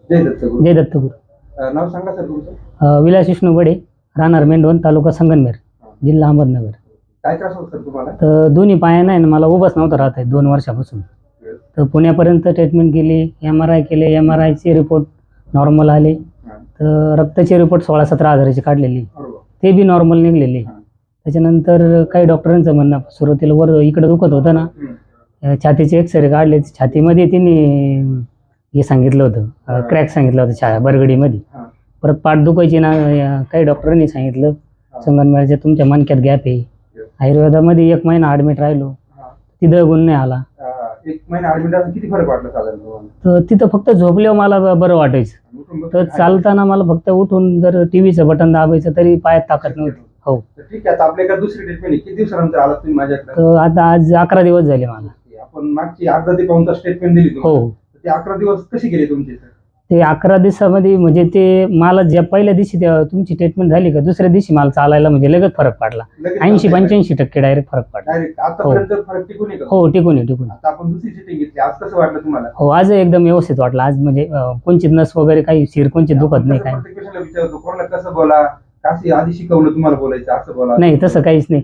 जय दत्तगुरु. जय दत्तगुरु. नाव सांगा सर तुमचं. विलास विष्णू बडे, राहणार मेंढवण, तालुका संगमनेर, जिल्हा अहमदनगर. काय त्रास होतो सर तुम्हाला? तर दोन्ही पायानं आहे ना, मला उभंच नव्हतं राहत आहे 2 वर्षापासून. तर पुण्यापर्यंत ट्रीटमेंट केली, MRI केले, MRIचे रिपोर्ट नॉर्मल आले. तर रक्ताचे रिपोर्ट 16-17 हजाराची काढलेली, ते बी नॉर्मल निघलेले. त्याच्यानंतर काही डॉक्टरांचं म्हणणं, सुरुवातीला वर इकडं दुखत होतं ना, छातीचे एक्सरे काढले, छातीमध्ये त्यांनी हे सांगितलं होतं, क्रॅक सांगितलं होतं बरगडीमध्ये. परत पाठ दुखायची ना, काही डॉक्टरांनी सांगितलं संगमनेरच्या तुमच्या मणक्यात गॅप आहे. आयुर्वेदामध्ये 1 महिना ॲडमिट राहिलो, तिथं गुण नाही आला. 1 महिना ॲडमिट राहून किती फरक वाटला साधारण? तर तिथं फक्त झोपल्यावर मला बरं वाटायचं. तर चालताना मला फक्त उठून जर टीव्हीचं बटन दाबायचं तरी पायात ताकद नव्हती. हो, ठीक आहे. आता आपल्याकडे दुसरी ट्रीटमेंट किती दिवसानंतर आला तुम्ही माझ्याकडे? तर आता आज 11 दिवस झाले मला. आपण मागची 8 ते 15 स्टेटमेंट दिली तुम्हाला. हो, ते 11 दिवस कशी गेले तुमचे? ते 11 दिवसामध्ये म्हणजे ते मला ज्या पहिल्या दिवशी तुमची ट्रीटमेंट झाली का, दुसऱ्या दिवशी मला चालायला म्हणजे लगेच फरक पडला. 80-85% डायरेक्ट फरक पडला. डायरेक्ट आतापर्यंत फरक टिकून आहे का? हो, टिकून. आता आपण दुसरी सिटिंग घेतली, आज कसं वाटलं तुम्हाला? हो, आज एकदम व्यवस्थित वाटलं. आज म्हणजे कोणची नस वगैरे काही शिर कोणची दुखत नाही, काय प्रत्येक पेशंटला विचारतो कोणाला कसं बोला, काशी आधी शिकवलं तुम्हाला बोलायचं, असं बोला. नाही, तसं काहीच नाही.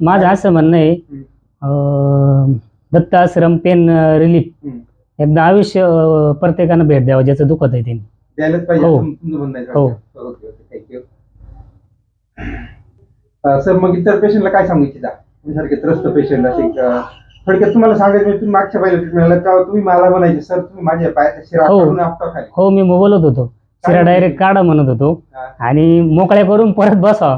माझं असं म्हणणं आहे, दत्त आश्रम पेन रिलीफ एकदा आयुष्य प्रत्येकानं भेट द्यावं ज्याचं दुखत आहे त्यांनी. द्यायलाच पाहिजे. हो. तुमचं म्हणणं आहे. हो. Thank you sir. मग इतर पेशंटला काय सांगू इच्छिता? तुमच्यासारखे त्रस्त पेशंटला थोडक्यात तुम्हाला सांगायचं म्हणजे तुम्ही मागच्या पहिल्या ट्रीटमेंटला तेव्हा तुम्ही मला म्हणायचे सर तुम्ही माझ्या पायाच्या शिरा काढून आपटा खाली. हो, मी बोलत होतो, शिरा डायरेक्ट काढा म्हणत होतो आणि मोकळ्या करून परत बसा.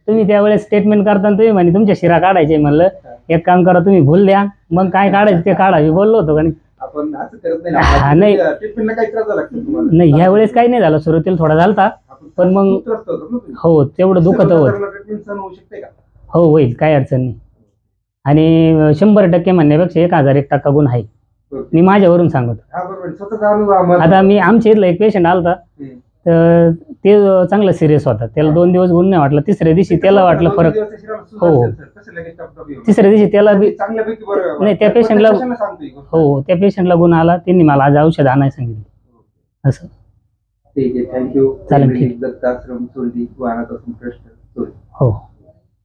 तुम्ही त्यावेळेस स्टेटमेंट करताना तुम्ही म्हणे तुमच्या शिरा काढायचे. म्हणलं एक काम करा, तुम्ही भूल द्या, मग काय काढायचं ते काढा. मी बोललो होतो. आणि आपण असं करत नाही. नाही, ट्रीटमेंटला काही त्रास झाला तुम्हाला? नाही, ह्या वेळेस काही नाही झालं. सुरुवातीला थोडा झालता, पण मग हो तेवढं दुखत होत. हो, होईल, काही अडचण नाही. आणि 100% म्हणण्यापेक्षा 1001% गुण आहे. मी माझ्यावरून सांगतो. आता आमच्या इथला एक पेशंट आलता, तर ते चांगलं सिरियस होता. त्याला 2 दिवस गुण नाही वाटला. तिसऱ्या दिवशी त्याला वाटलं फरक. हो, तिसऱ्या दिवशी त्याला नाही, त्या पेशंटला हो, त्या पेशंटला गुण आला. त्यांनी मला आज औषध आणायला सांगितलं. असं ठीक आहे. थँक्यू. चालेल, ठीक. दत्त आश्रम, सुरदी, वाहनात ट्रस्ट. हो.